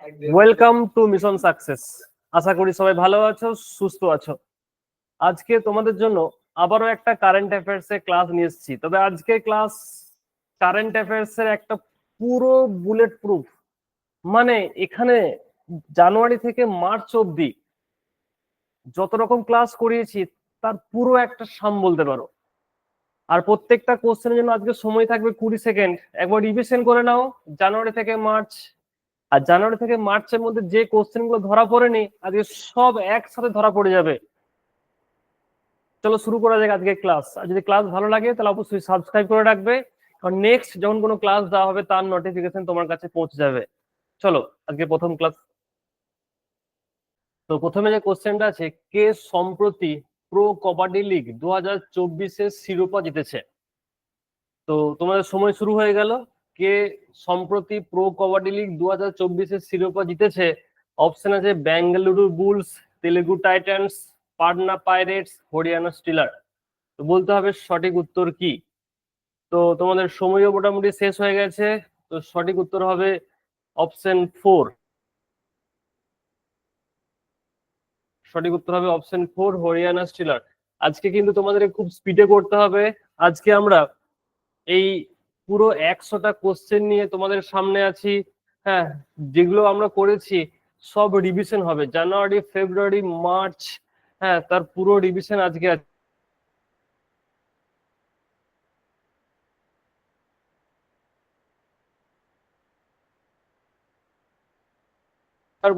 Welcome to mission success. আশা করি সবাই ভালো আছো, সুস্থ আছো। আজকে তোমাদের জন্য আবারও একটা কারেন্ট অ্যাফেয়ার্স এর ক্লাস নিয়ে এসেছি। তবে আজকে ক্লাস কারেন্ট অ্যাফেয়ার্স এর একটা পুরো বুলেট প্রুফ, মানে এখানে জানুয়ারি থেকে মার্চ অবধি যত রকম ক্লাস করিয়েছি তার পুরো একটা সাম বলতে পারো। আর প্রত্যেকটা কোশ্চেনের জন্য আজকে সময় থাকবে 20 সেকেন্ড। একবার রিভিশন করে নাও জানুয়ারি থেকে মার্চ। আর জানুয়ারি থেকে মার্চের মধ্যে যে কোশ্চেন গুলো ধরা পড়েনি আজকে সব একসাথে ধরা পড়ে যাবে। চলো শুরু করা যাক আজকে ক্লাস। আর যদি ক্লাস ভালো লাগে তাহলে অবশ্যই সাবস্ক্রাইব করে রাখবে, কারণ নেক্সট যখন কোনো ক্লাস দেওয়া হবে তার নোটিফিকেশন তোমার কাছে পৌঁছে যাবে। চলো আজকে প্রথম ক্লাস। তো প্রথমে যে কোশ্চেনটা আছে, কে সম্প্রতি প্রো কবাডি লিগ 2024-এর শিরোপা জিতেছে? তো তোমাদের সময় শুরু হয়ে গেল। কে সম্প্রতি প্রো কবাডি লিগ 2024-এর শিরোপা জিতেছে? অপশন আছে Bengaluru bull's, Telugu Titans, Patna pirates, Haryana Stiller. তো বলতে হবে সঠিক উত্তর কি। তো তোমাদের সময়ও মোটামুটি শেষ হয়ে গেছে। তো সঠিক উত্তর হবে অপশন 4। সঠিক উত্তর হবে অপশন 4, হরিয়ানা স্টিলার। আজকে কিন্তু তোমাদের খুব স্পিডে করতে হবে। আজকে আমরা এই পুরো 100টা কোশ্চেন নিয়ে তোমাদের সামনে আছি। হ্যাঁ, যেগুলো আমরা করেছি সব রিভিশন হবে, জানুয়ারি ফেব্রুয়ারি মার্চ। হ্যাঁ, তার পুরো রিভিশন আজকে আছে।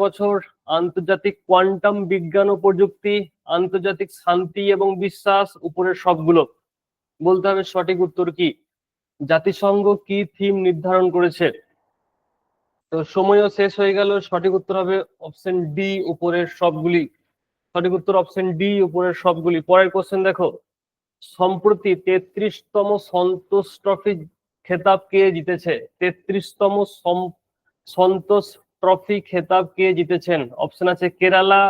বছর আন্তর্জাতিক কোয়ান্টাম বিজ্ঞান ও প্রযুক্তি, আন্তর্জাতিক শান্তি এবং বিশ্বাস, উপরের সবগুলো। বলতে হবে সঠিক উত্তর কি। জাতিসংঘ কি থিম নির্ধারণ করেছে? তো সময়ও শেষ হয়ে গেল। সঠিক উত্তর হবে অপশন ডি, উপরের সবগুলি। সঠিক উত্তর অপশন ডি, উপরের সবগুলি। পরের কোশ্চেন দেখো, সম্প্রতি 33তম সন্তোষ ট্রফি খেতাব কে জিতেছে? 33তম সন্তোষ ট্রফি খেতাব কে জিতেছেন? অপশন আছে কেরালা,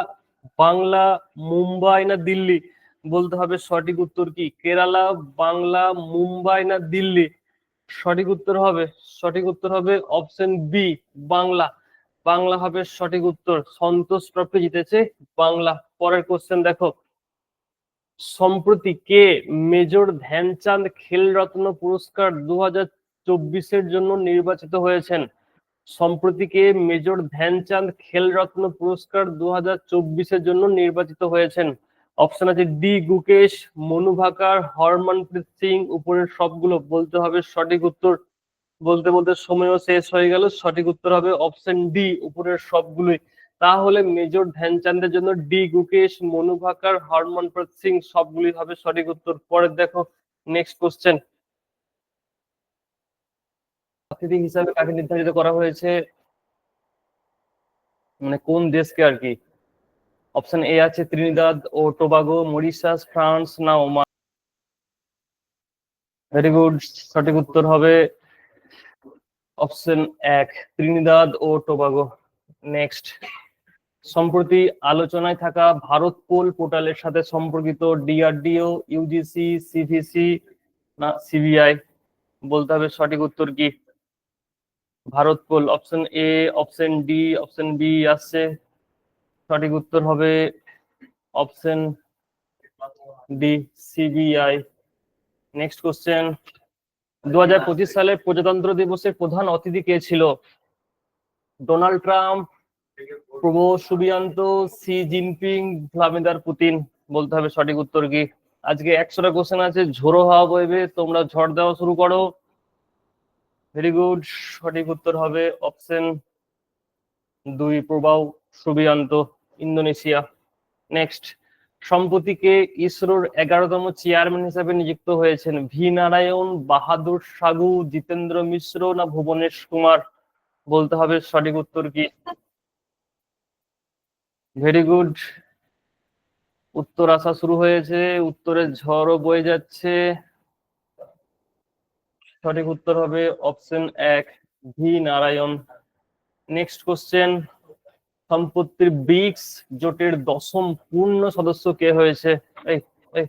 বাংলা, মুম্বাই না দিল্লি। বলতে হবে সঠিক উত্তর কি। কেরালা, বাংলা, মুম্বাই না দিল্লি? সঠিক উত্তর হবে অপশন বি, বাংলা। বাংলা হবে সঠিক উত্তর। সন্তোষ ট্রফি জিতেছে বাংলা। পরের কোশ্চেন দেখো, সম্প্রতি কে মেজর ধ্যানচাঁদ খেলরত্ন পুরস্কার 2024-এর জন্য নির্বাচিত হয়েছেন? সম্প্রতি কে মেজর ধ্যানচাঁদ খেলরত্ন পুরস্কার 2024-এর জন্য নির্বাচিত হয়েছেন? অপশন আছে ডি গুকেশ, মনু ভাকার, হরমনপ্রীত সিং, উপরের সবগুলো। বলতে হবে সঠিক উত্তর। বলতে বলতে সময়ও শেষ হয়ে গেল। সঠিক উত্তর হবে অপশন ডি, উপরের সবগুলোই। তাহলে মেজর ধ্যানচাঁদের জন্য ডি গুকেশ, মনু ভাকার, হরমনপ্রীত সিং সবগুলি হবে সঠিক উত্তর। পরে দেখো নেক্সট কোশ্চেন, অতিথি হিসাবে কাকে নির্ধারিত করা হয়েছে, মানে কোন দেশকে আর কি? অপশন এ আছে ত্রিনিদাদ ও টোবাগো, মরিশাস, ফ্রান্স না ওমান। Very good. সঠিক উত্তর হবে অপশন 1, ত্রিনিদাদ ও টোবাগো। নেক্সট, সম্প্রতি আলোচনায় থাকা ভারত পোল পোর্টালের সাথে সম্পর্কিত ডিআরডিও, ইউজিসি, সিভিসি না সিবিআই? বলতে হবে সঠিক উত্তর কি। Bharatpol. Option A, option D, option B আসছে। সঠিক উত্তর হবে option D, CBI. Next question, 2025 সালে প্রজাতন্ত্র দিবসের প্রধান অতিথি কে ছিল? Donald Trump, Prabowo Subianto, C Jinping, Vladimir Putin? বলতে হবে সঠিক উত্তর কি। আজকে 100টা কোশ্চেন আছে, ঝোড়ো হাওয়া বইবে, তোমরা ঝড় দেওয়া শুরু করো। Very good. সঠিক উত্তর হবে অপশন 2, প্রবাও সুবিয়ান্ত, ইন্দোনেশিয়া। নেক্সট, সম্প্রতি কে ইসরোর 11তম চেয়ারম্যান হিসেবে নিযুক্ত হয়েছেন? ভি নারায়ণ, বাহাদুর সাগু, জিতেন্দ্র মিশ্র না ভুবনেশ কুমার? বলতে হবে সঠিক উত্তর কি। Very good. উত্তর আসা শুরু হয়েছে, উত্তরের ঝড়ও বয়ে যাচ্ছে। সঠিক উত্তর হবে option 1, V Narayan. Next question, সম্পত্তির ব্রিক্স জোটের 10ম পূর্ণ সদস্য কে হয়েছে? এই এই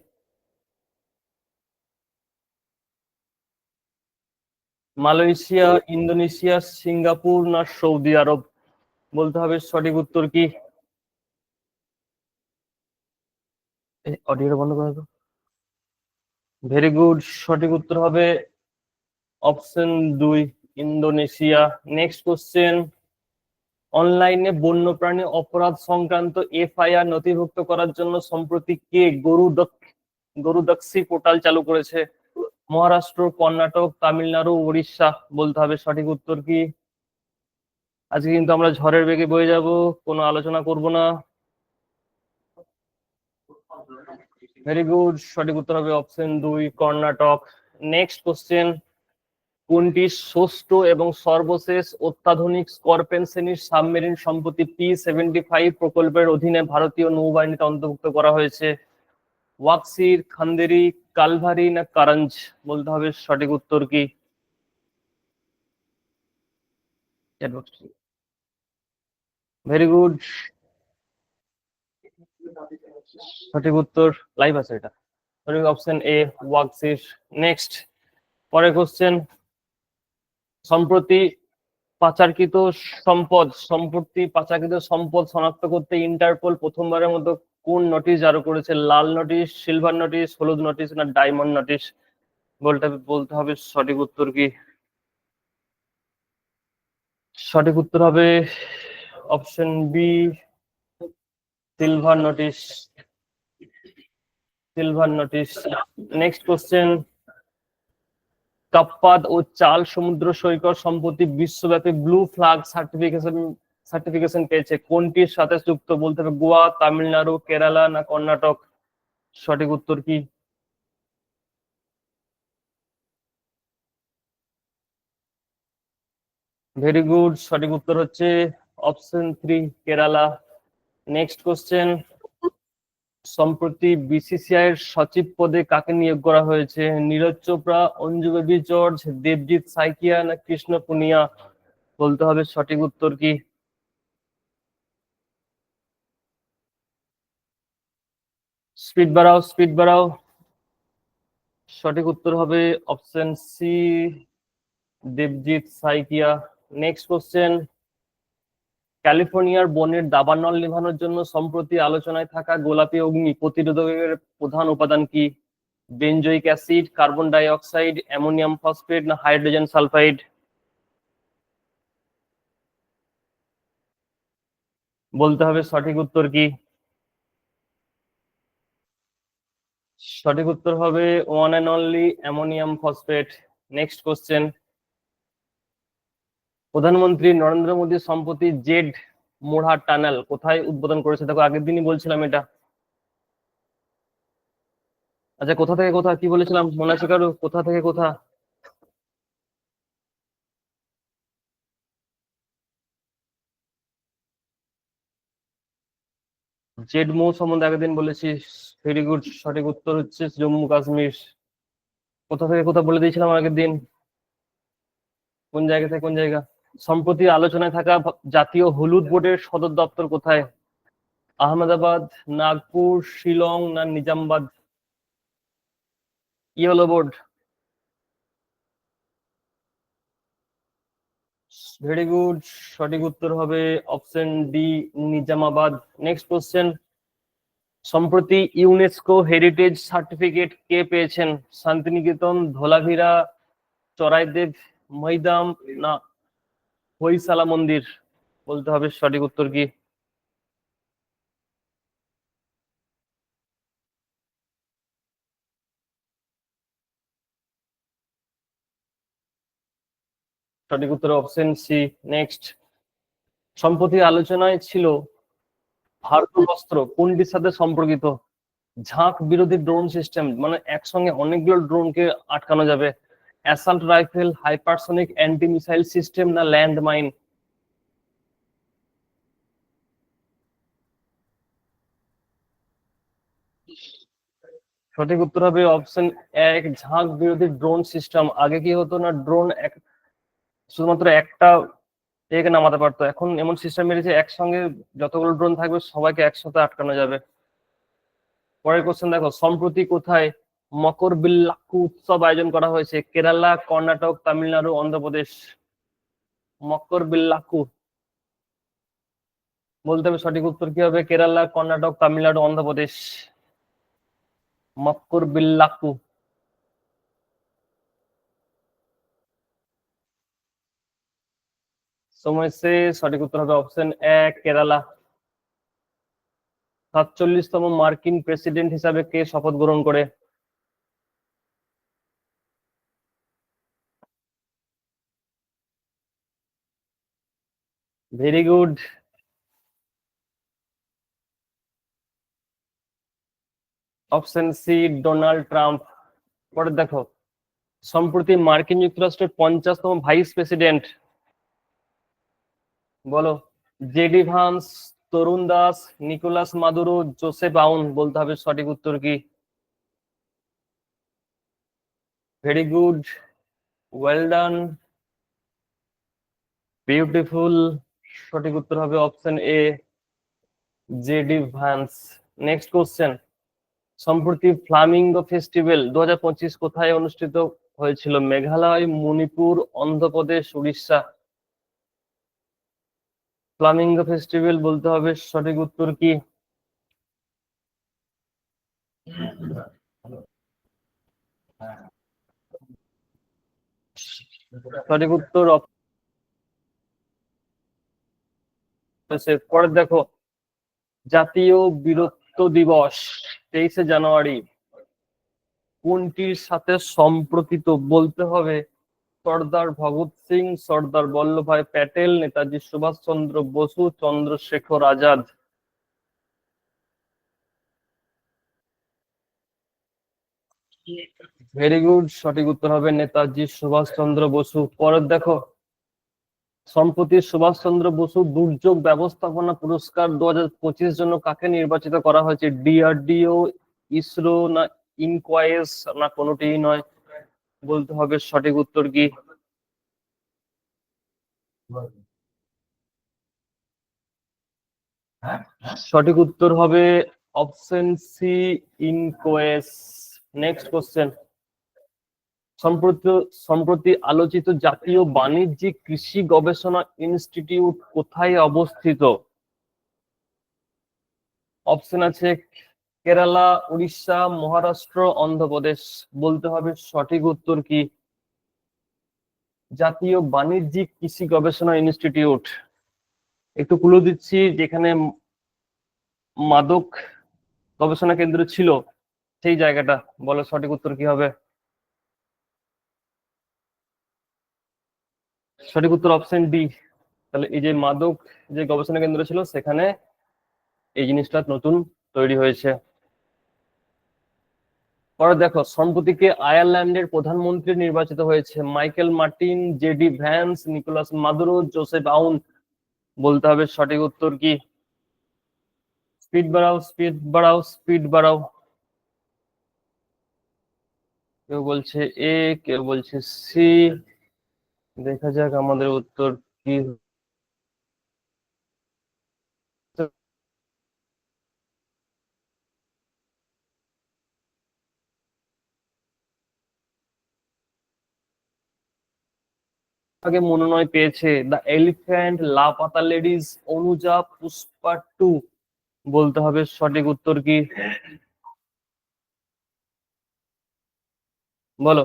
মালয়েশিয়া, ইন্দোনেশিয়া, সিঙ্গাপুর না সৌদি আরব? বলতে হবে সঠিক উত্তর কি। অডিওটা বন্ধ করে দাও। ভেরি গুড, সঠিক উত্তর হবে অপশন 2 ইন্দোনেশিয়া। নেক্সট কোশ্চেন, অনলাইনে বন্যপ্রাণী অপরাধ সংক্রান্ত এফআইআর নথিভুক্ত করার জন্য সম্প্রতি কে গরুদক্ষী পোর্টাল চালু করেছে? মহারাষ্ট্র, কর্ণাটক, তামিলনাড়ু, উড়িষ্যা। বলতে হবে সঠিক উত্তর কি। আজকে কিন্তু আমরা ঝড়ের বেগে বয়ে যাব, কোনো আলোচনা করব না। ভেরি গুড, সঠিক উত্তর হবে অপশন 2 কর্ণাটক। নেক্সট কোশ্চেন, কোনটি ষষ্ঠ এবং সর্বশেষ অত্যাধুনিক স্করপেন শ্রেণীর সাবমেরিন সম্প্রতি P-75 প্রকল্পের অধীনে ভারতীয় নৌবাহিনীতে অন্তর্ভুক্ত করা হয়েছে? ওয়াক্সির, খান্দেরি, কালভারি না কারঞ্জ? বলতে হবে সঠিক উত্তর কি। ভেরি গুড, সঠিক উত্তর লাইভ আছে এটা, সঠিক অপশন এ ওয়াক্সির। নেক্সট, পরের কোশ্চেন, সম্প্রতি পাচারকৃত সম্পদ শনাক্ত করতে ইন্টারপোল প্রথমবারের মতো কোন নোটিশ জারি করেছে? লাল নোটিশ, সিলভার নোটিশ, হলুদ নোটিশ না ডায়মন্ড নোটিশ? বলতে হবে সঠিক উত্তর কি। সঠিক উত্তর হবে option B silver notice. Next question, Kappad ও চাল সমুদ্র সৈকত সম্প্রতি বিশ্বব্যাপী ব্লু ফ্ল্যাগ সার্টিফিকেশন পেয়েছে, কোনটির সাথে যুক্ত? বলতে হবে গোয়া, তামিলনাড়ু, কেরালা না কর্ণাটক? সঠিক উত্তর কি। ভেরি গুড, সঠিক উত্তর হচ্ছে অপশন 3 কেরালা। নেক্সট কোশ্চেন, সম্প্রতি বিসিসিআই এর সচিব পদে কাকে নিয়োগ করা হয়েছে? নীরজ চোপড়া, অঞ্জু বেবি জর্জ, দেবজিৎ সাইকিয়া না কৃষ্ণ পুনিয়া? বলতে হবে সঠিক উত্তর কি। স্পিড বাড়াও। সঠিক উত্তর হবে option C Debajit Saikia. Next question, ক্যালিফোর্নিয়ার বনের দাবানল নিভানোর জন্য সম্প্রতি আলোচনায় থাকা গোলাপী অগ্নি প্রতিরোধকের প্রধান উপাদান কি? Benzoic acid, carbon die oxide, ammonium phosphate না হাইড্রোজেন সালফাইড? বলতে হবে সঠিক উত্তর কি। সঠিক উত্তর হবে one and only ammonium phosphate. Next question, প্রধানমন্ত্রী নরেন্দ্র মোদী সম্প্রতি জেড মোড়া টানেল কোথায় উদ্বোধন করেছে? দেখো আগের দিনই বলছিলাম এটা। আচ্ছা, কোথা থেকে কোথা কি বলেছিলাম মনে আছে কারো? কোথা থেকে কোথা? জেড মৌ সম্বন্ধে আগের দিন বলেছি। ভেরি গুড, সঠিক উত্তর হচ্ছে জম্মু কাশ্মীর। কোথা থেকে কোথা বলে দিয়েছিলাম আগের দিন, কোন জায়গা থেকে কোন জায়গা? সম্প্রতি আলোচনায় থাকা জাতীয় হলুদ বোর্ডের সদর দপ্তর কোথায়? আহমেদাবাদ, নাগপুর, শিলং না Nizamabad? Yellow board. Very good, সঠিক উত্তর হবে option D Nizamabad. Next question, সম্প্রতি ইউনেস্কো হেরিটেজ সার্টিফিকেট কে পেয়েছেন? শান্তিনিকেতন, ধোলাভিরা, চরাইদেব মৈদাম না হৈশালা মন্দির? বলতে হবে সঠিক উত্তর কি। সঠিক উত্তর অপশন সি। নেক্সট, সম্প্রতি আলোচনায় ছিল ভারতবস্ত্র কোনটির সাথে সম্পর্কিত? ঝাঁক বিরোধী ড্রোন সিস্টেম, মানে একসঙ্গে অনেকগুলো ড্রোনকে আটকানো যাবে, assault rifle, hypersonic anti missile system না ল্যান্ড মাইন? সঠিক উত্তর হবে অপশন এক ঝাঁক বিরোধী ড্রোন সিস্টেম। আগে কি হতো না, ড্রোন শুধুমাত্র একটা একে নামাতে পারতো, এখন এমন সিস্টেম বেরিয়েছে একসঙ্গে যতগুলো ড্রোন থাকবে সবাইকে একসাথে আটকানো যাবে। পরের কোশ্চেন দেখো, সম্প্রতি কোথায় মকর বিল্লাক্কু উৎসব আয়োজন করা হয়েছে? কেরালা, কর্ণাটক, তামিলনাড়ু, অন্ধ্রপ্রদেশ? মকর বিল্লাক্কু। বলতে হবে সঠিক উত্তর কি হবে? কেরালা, কর্ণাটক, তামিলনাড়ু, অন্ধ্রপ্রদেশ। মক্কর বিল্লাকু। সময় সে সঠিক উত্তর হবে অপশন এক, কেরালা। 47তম মার্কিন প্রেসিডেন্ট হিসাবে কে শপথ গ্রহণ করে? Very good. Option C, Donald Trump. পরে দেখো, সম্প্রতি মার্কিন যুক্তরাষ্ট্রের 50তম ভাইস প্রেসিডেন্ট, বলো। JD Vance, Tarun Das, Nicolas Maduro, Joseph Aoun. বলতে হবে সঠিক উত্তর কি? Very good, well done, beautiful. সঠিক উত্তর হবে option A, JD Vance. Next question. সম্প্রতি ফ্লামিঙ্গো ফেস্টিভ্যাল 2025 কোথায় অনুষ্ঠিত হয়েছিল? মেঘালয়, মণিপুর, অন্ধ্রপ্রদেশ, উড়িষ্যা। ফ্লামিঙ্গো ফেস্টিভ্যাল বলতে হবে সঠিক উত্তর কি? সঠিক উত্তর পরে দেখো, জাতীয় বীরত্ব দিবস 23শে জানুয়ারি কোনটির সাথে সম্পর্কিত? বলতে হবে সর্দার ভগৎ সিং, সর্দার বল্লভভাই প্যাটেল, নেতাজি সুভাষচন্দ্র বসু, চন্দ্রশেখর আজাদ। ভেরি গুড, সঠিক উত্তর হবে নেতাজি সুভাষচন্দ্র বসু। পরের দেখো, সম্প্রতি সুভাষচন্দ্র বসু দুর্যোগ ব্যবস্থাপনা পুরস্কার 2025 জন্য কাকে নির্বাচিত করা হয়েছে? ডিআরডিও, ইসরো, না ইনকোয়েস, না কোনোটিই নয়। বলতে হবে সঠিক উত্তর কি? সঠিক উত্তর হবে option C, INCOIS. Next question. সম্প্রতি সম্প্রতি আলোচিত জাতীয় বাণিজ্যিক কৃষি গবেষণা ইনস্টিটিউট কোথায় অবস্থিত? অপশন আছে কেরালা, উড়িষ্যা, মহারাষ্ট্র, অন্ধ্রপ্রদেশ। বলতে হবে সঠিক উত্তর কি? জাতীয় বাণিজ্যিক কৃষি গবেষণা ইনস্টিটিউট। একটু ক্লু দিচ্ছি, যেখানে মাদক গবেষণা কেন্দ্র ছিল সেই জায়গাটা। বলো সঠিক উত্তর কি হবে? সঠিক উত্তর অপশন ডি। তাহলে এই যে মাদক যে গবেষণা কেন্দ্র ছিল, সেখানে এই জিনিসটা নতুন তৈরি হয়েছে। পরে দেখো, সম্প্রতি কে আয়ারল্যান্ডের প্রধানমন্ত্রী নির্বাচিত হয়েছে? Michael Martin, JD Vance, Nicolas Maduro, Joseph Aoun. বলতে হবে সঠিক উত্তর কি? স্পিড বাড়াও, স্পিড বাড়াও, স্পিড বাড়াও। কেউ বলছে এ, কেউ বলছে সি। দেখা যাক আমাদের উত্তর কি। আগে মনোনয়ন পেয়েছে the elephant, Laapataa ladies, Anuja, Pushpa two. বলতে হবে সঠিক উত্তর কি? বলো।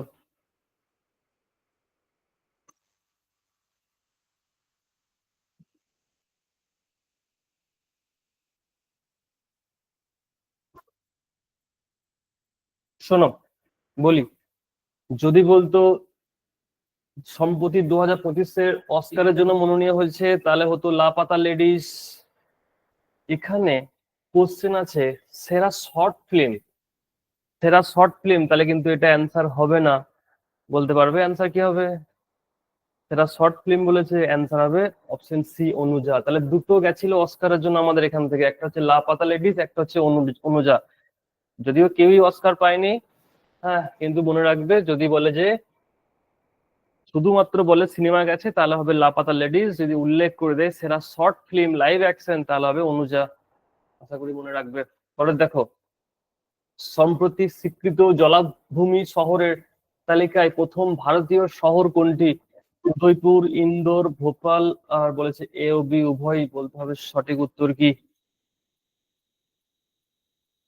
শোনো, বলি, যদি বলতো সম্প্রতি 2025-এর অস্কারের জন্য মনোনীত হয়েছে, তাহলে হতো লাপাতা লেডিস। এখানে কোশ্চেন আছে সেরা শর্ট ফিল্ম। সেরা শর্ট ফিল্ম, তাহলে কিন্তু এটা অ্যান্সার হবে না। বলতে পারবে অ্যান্সার কি হবে? সেটা শর্ট ফিল্ম বলেছে, অ্যান্সার হবে অপশন সি, অনুজা। তাহলে দুটো গেছিল অস্কারের জন্য আমাদের এখান থেকে, একটা হচ্ছে লাপাতা লেডিস, একটা হচ্ছে অনুজা। যদিও কেউই অস্কার পায়নি। হ্যাঁ, কিন্তু মনে রাখবে, যদি বলে যে শুধুমাত্র বলে সিনেমা গেছে, তাহলে হবে লাপাতা লেডিস। যদি উল্লেখ করে দেয় সেরা শর্ট ফিল্ম লাইভ অ্যাকশন, তাহলে হবে অনুজা। আশা করি মনে রাখবে। পরে দেখো, সম্প্রতি স্বীকৃত জলাভূমি শহরের তালিকায় প্রথম ভারতীয় শহর কোনটি? উদয়পুর, ইন্দোর, ভোপাল, আর বলেছে এ ও বি উভয়ই। বলতে হবে সঠিক উত্তর কি?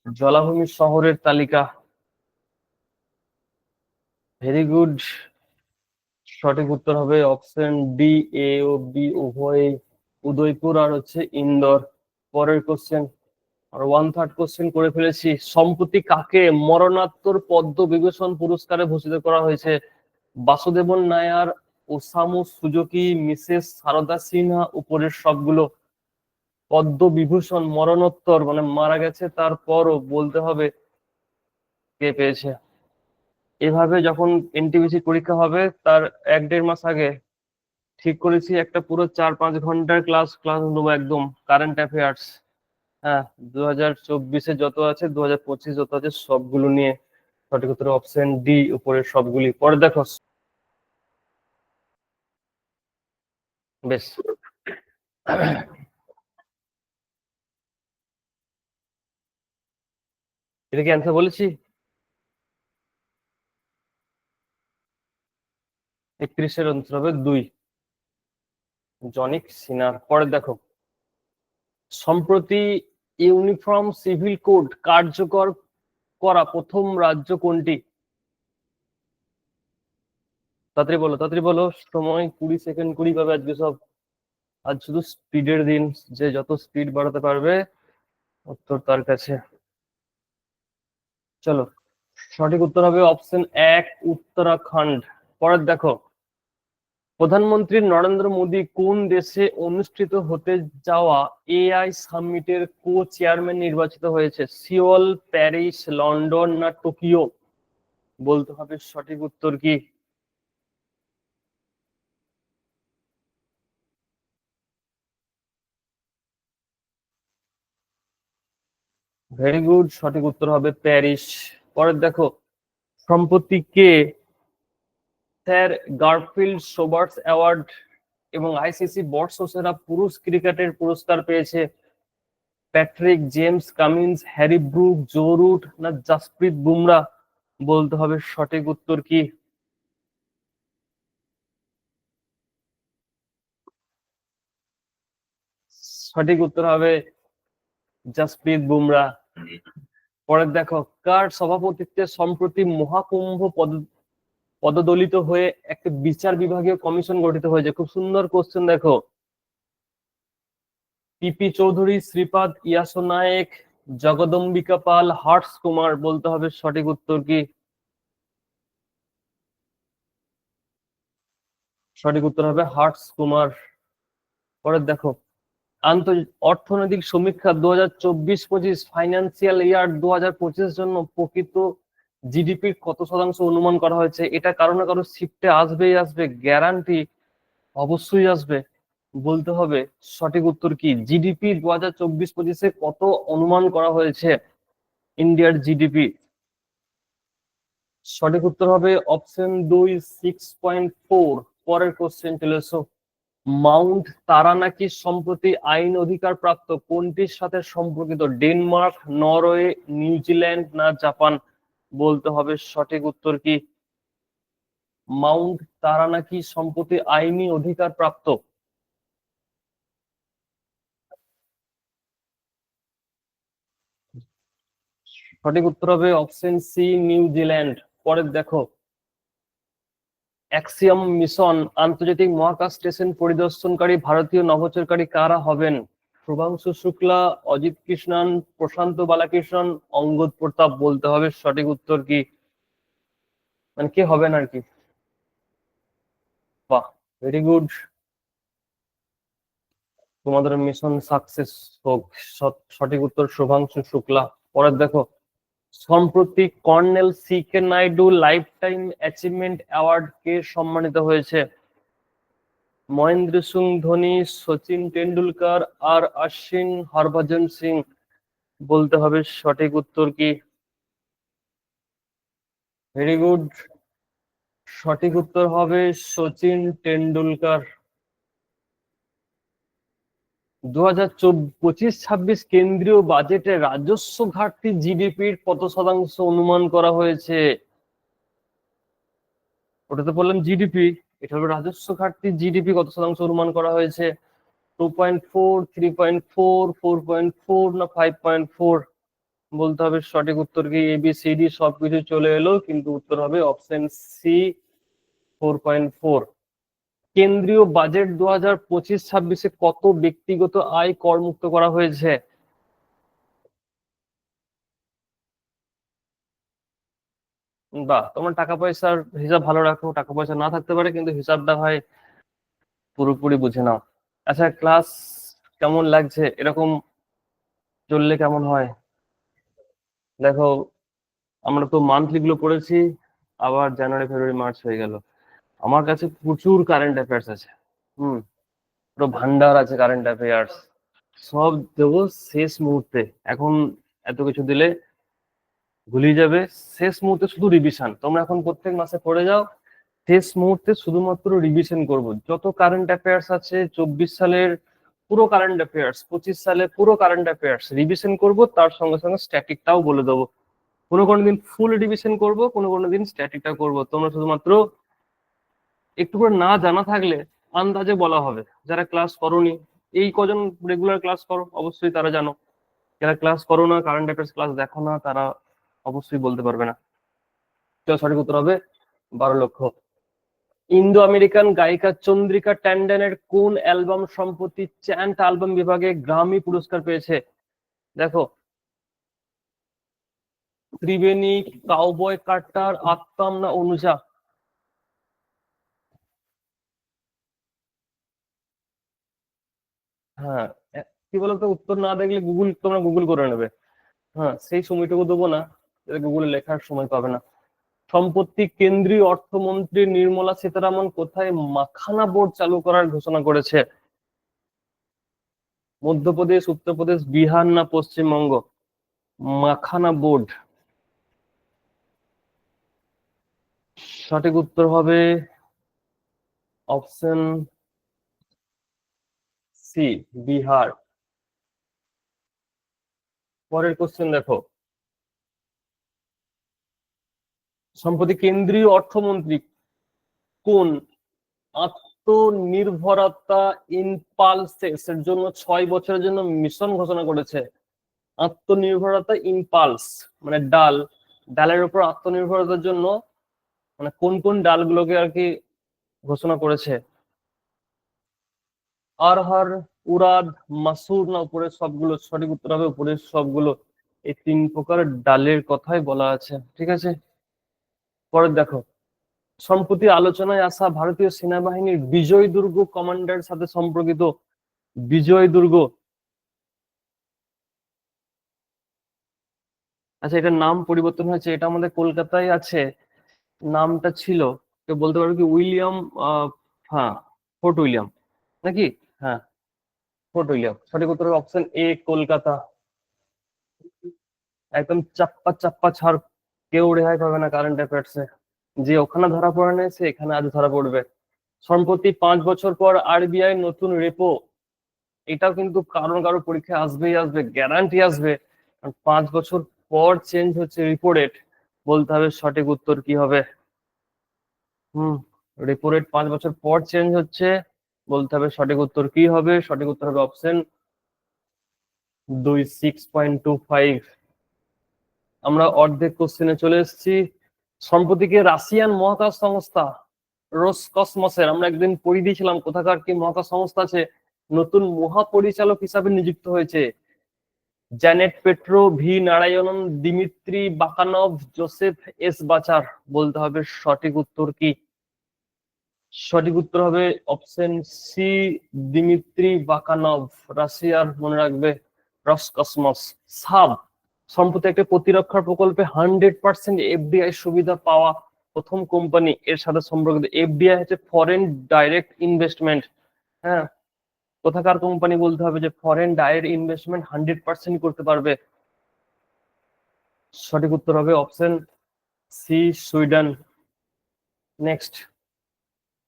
জলাভূমি শহরের তালিকা। Very good. সঠিক উত্তর হবে অপশন ডি, এ ও বি উভয়ই, উদয়পুর আর হচ্ছে ইন্দোর। পরের কোশ্চেন, আর 1/3 কোশ্চেন করে ফেলেছি। সম্প্রতি কাকে মরণোত্তর পদ্ম বিভূষণ পুরস্কারে ভূষিত করা হয়েছে? Vasudevan Nair, Osamu Suzuki, Mrs Sharda Sinha, উপরের সবগুলো। পদ্ম বিভূষণ মরণোত্তর মানে মারা গেছে তারপরও বলতে হবে কে পেয়েছে। এভাবে যখন এনটিপিসি পরীক্ষা হবে তার 1-1.5 মাস আগে ঠিক করেছি একটা পুরো 4-5 ঘন্টার ক্লাস ক্লাস নেবো, একদম কারেন্ট অ্যাফেয়ার্স। হ্যাঁ, 2024-এ যত আছে, 2025 যত আছে সবগুলো নিয়ে। সঠিক উত্তর অপশন ডি, উপরের সবগুলি। পরে দেখো, বেশ। এটা কি অ্যান্সার বলেছি? 31-এর অন্তর হবে 2, জনিক সিনার। পরে দেখো, সম্প্রতি ইউনিফর্ম সিভিল কোড কার্যকর করা প্রথম রাজ্য কোনটি? তাড়াতাড়ি বলো, তাড়াতাড়ি বলো, সময় 20 সেকেন্ড, 20 পাবে আজকে সব। আজ শুধু স্পিডের দিন, যে যত স্পিড বাড়াতে পারবে উত্তর তার কাছে। চলো, সঠিক উত্তর হবে অপশন 1, উত্তরাখণ্ড। পরের দেখো, প্রধানমন্ত্রী নরেন্দ্র মোদী কোন দেশে অনুষ্ঠিত হতে যাওয়া এআই সামিটের কো চেয়ারম্যান নির্বাচিত হয়েছে? সিওল, প্যারিস, লন্ডন না টোকিও? বলতে হবে সঠিক উত্তর কি? ভেরি গুড, সঠিক উত্তর হবে প্যারিস। পরের দেখো, সম্প্রতি কে স্যার গারফিল্ড সোবার্স অ্যাওয়ার্ড এবং আইসিসি বর্ষসেরা পুরুষ ক্রিকেটের পুরস্কার পেয়েছে? Patrick, James Cummins, Harry Brook, Joe Root না জাসপ্রীত বুমরা? বলতে হবে সঠিক উত্তর কি? সঠিক উত্তর হবে জাসপ্রীত বুমরা। পরের দেখো, কার সভাপতিত্বে সম্প্রতি মহাকুম্ভ পদদলিত হয়ে একটা বিচার বিভাগীয় কমিশন গঠিত হয়েছে? খুব সুন্দর কোশ্চেন দেখো। পিপি চৌধুরী, শ্রীপাদ ইয়াসো নায়েক, জগদম্বিকা পাল, হর্ষ কুমার? বলতে হবে সঠিক উত্তর কি? সঠিক উত্তর হবে হর্ষ কুমার। পরে দেখো, অর্থনৈতিক সমীক্ষা 2024-25 ফাইন্যান্সিয়াল ইয়ার 2025 জন্য প্রকৃত জিডিপির কত শতাংশ অনুমান করা হয়েছে? এটা কারো না কারো শিফটে আসবেই আসবে, গ্যারান্টি, অবশ্যই আসবে। বলতে হবে সঠিক উত্তর কি? জিডিপি 2024-25-এ কত অনুমান করা হয়েছে ইন্ডিয়ার জিডিপি? সঠিক উত্তর হবে অপশন 2, 6.4। পরের কোশ্চেন চলে এসো। মাউন্ট তারানাকি সম্প্রতি আইন অধিকার প্রাপ্ত কোনটির সাথে সম্পর্কিত? ডেনমার্ক, নরওয়ে, নিউজিল্যান্ড না জাপান? বলতে হবে সঠিক উত্তর কি? মাউন্ট তারানাকি সম্প্রতি আইনি অধিকার প্রাপ্ত। সঠিক উত্তর হবে অপশন সি, নিউজিল্যান্ড। পরের দেখো, অ্যাক্সিয়াম মিশন আন্তর্জাতিক মহাকাশ স্টেশন পরিদর্শনকারী ভারতীয় নভোচারী কারা হবেন? শুভাংশু শুক্লা, অজিত কৃষ্ণন, প্রশান্ত বালাকৃষ্ণন, অঙ্গদ প্রতাপ? বলতে হবে সঠিক উত্তর কি? মানে কে হবেন আর কি। বাহ, ভেরি গুড, তোমাদের মিশন সাকসেস হোক। সঠিক উত্তর শুভাংশু শুক্লা। পরের দেখো, সম্প্রতি colonel C K Naidu lifetime achievement award কে সম্মানিত হয়েছে? মহেন্দ্র সিং ধোনি, সচিন টেন্ডুলকার আর অশ্বিন হরভজন সিং? বলতে হবে সঠিক উত্তর কি? ভেরি গুড, সঠিক উত্তর হবে সচিন টেন্ডুলকার। 2025-26 কেন্দ্রীয় বাজেটে রাজস্ব ঘাটতি জিডিপির কত শতাংশ অনুমান করা হয়েছে? ওটাতে বললাম জিডিপি, এটা হলো রাজস্ব ঘাটতি। জিডিপি কত শতাংশ অনুমান করা হয়েছে? 2.4, 3.4, 4.4 না 5.4? বলতে হবে সঠিক উত্তর কি? ABCD সবকিছু চলে এলো, কিন্তু উত্তর হবে অপশন সি, 4.4। কেন্দ্রীয় বাজেট 2025-26 কত ব্যক্তিগত আয় করমুক্ত করা হয়েছে? বাহ, তোমার টাকা পয়সার হিসাব ভালো রাখো। টাকা পয়সা না থাকতে পারে, কিন্তু হিসাবটা ভাই পুরোপুরি বুঝে নাও। আচ্ছা, ক্লাস কেমন লাগছে? এরকম চললে কেমন হয়? দেখো, আমরা তো মান্থলি গুলো পড়েছি, আবার জানুয়ারি ফেব্রুয়ারি মার্চ হয়ে গেল। আমার কাছে প্রচুর কারেন্ট অ্যাফেয়ার্স আছে। হুম, পুরো ভান্ডার আছে কারেন্ট অ্যাফেয়ার্স। সব দেবো শেষ মুহূর্তে। এখন এত কিছু দিলে ভুলিয়ে যাবে। শেষ মুহূর্তে শুধু রিভিশন, তোমরা এখন প্রত্যেক মাসে পড়ে যাও। শেষ মুহূর্তে শুধুমাত্র রিভিশন করব। যত কারেন্ট অ্যাফেয়ার্স আছে 24 সালের পুরো কারেন্ট অ্যাফেয়ার্স, 25 সালে পুরো কারেন্ট অ্যাফেয়ার্স রিভিশন করব, তার সঙ্গে সঙ্গে স্ট্যাটিকটাও বলে দেবো। কোনো কোনো দিন ফুল রিভিশন করব, কোনো কোনো দিন স্ট্যাটিকটা করব। তোমরা শুধুমাত্র একটু করে না জানা থাকলে আন্দাজে বলা হবে। যারা ক্লাস করোনি, এই কজন রেগুলার ক্লাস করো অবশ্যই তারা জানো। যারা ক্লাস করো না, কারেন্ট অ্যাফেয়ার্স ক্লাস দেখো না, তারা অবশ্যই বলতে পারবে না। তো সঠিক উত্তর হবে 12 লক্ষ। ইন্দো আমেরিকান গায়িকা চন্দ্রিকা ট্যান্ডনের কোন অ্যালবাম সম্প্রতি চ্যান্ট অ্যালবাম বিভাগে গ্রামি পুরস্কার পেয়েছে? দেখো, ত্রিবেণী, কাউবয় কার্টার, আত্মাম না অনুজা? হ্যাঁ, কি বলতো, উত্তর না দেখলে তোমরা গুগল করে নেবে। হ্যাঁ, সেই সময়টুকু দেবো না, গুগলে লেখার সময় পাবে না। সম্প্রতি কেন্দ্রীয় অর্থমন্ত্রী নির্মলা সীতারামন কোথায় মাখানা বোর্ড চালু করার ঘোষণা করেছে? মধ্যপ্রদেশ, উত্তরপ্রদেশ, বিহার না পশ্চিমবঙ্গ? মাখানা বোর্ড, সঠিক উত্তর হবে অপশন সি, বিহার। পরের কোশ্চেন দেখো, সম্প্রতি কেন্দ্রীয় অর্থমন্ত্রী কোন আত্মনির্ভরতা ইনপালসেস এর জন্য 6 বছরের জন্য মিশন ঘোষণা করেছে? আত্মনির্ভরতা ইনপালস মানে ডালের উপর আত্মনির্ভরতার জন্য, মানে কোন কোন ডালগুলোকে আর কি ঘোষণা করেছে? আরহার, উড়াদ, মাসুর না উপরের সবগুলো? সঠিক উত্তর হবে উপরের সবগুলো। এই 3 প্রকার ডালের কথাই বলা আছে। ঠিক আছে, পরে দেখো, সম্প্রতি আলোচনায় আসা ভারতীয় সেনাবাহিনীর বিজয় দুর্গ কমান্ডার সাথে সম্পর্কিত বিজয় দুর্গ, আচ্ছা এটার নাম পরিবর্তন হয়েছে, এটা আমাদের কলকাতায় আছে। নামটা ছিল, কেউ বলতে পারবে কি? উইলিয়াম, হ্যাঁ, ফোর্ট উইলিয়াম নাকি? হ্যাঁ, ফোর্ট উইলিয়াম। সঠিক উত্তর অপশন এ, কলকাতা। একদম চাপ্পা চাপ্পা ছাড়, কেউ রেহাই পাবে না কারেন্ট অ্যাফেয়ার্সে। যে ওখানে ধরা পড়ে না, সে এখানে আজ ধরা পড়বে। সম্প্রতি 5 বছর পর আরবিআই নতুন রেপো, এটাও কিন্তু কারণ কারো পরীক্ষায় আসবেই আসবে, গ্যারান্টি আসবে। 5 বছর পর চেঞ্জ হচ্ছে রিপো রেট। বলতে হবে সঠিক উত্তর কি হবে? হুম, রেপো রেট 5 বছর পর চেঞ্জ হচ্ছে। বলতে হবে সঠিক উত্তর কি হবে? সঠিক উত্তর হবে অপশন 2, 6.25। আমরা অর্ধেক কোশ্চেনে চলে এসেছি। সম্প্রতিকে রাশিয়ান মহাকাশ সংস্থা রোসকসমসের, আমরা একদিন পড়িয়ে দিয়েছিলাম কোথাকার কি মহাকাশ সংস্থা আছে, নতুন মহাপরিচালক হিসাবে নিযুক্ত হয়েছে Janet Petro, V Narayanan, Dmitry Bakanov, Joseph S Bachar. বলতে হবে সঠিক উত্তর কি? সঠিক উত্তর হবে অপশন সি, দিমিত্রি বাকানভ। রাশিয়ার, মনে রাখবে, রসকসমস। সাব, সম্প্রতি একটা প্রতিরক্ষা প্রকল্পে 100% এফডিআই সুবিধা পাওয়া প্রথম কোম্পানি এর সাথে সম্পর্কিত। এফডিআই হচ্ছে ফরেন ডাইরেক্ট ইনভেস্টমেন্ট। হ্যাঁ, কোথাকার কোম্পানি? বলতে হবে যে ফরেন ডাইরেক্ট ইনভেস্টমেন্ট 100% করতে পারবে। সঠিক উত্তর হবে option C, Sweden. Next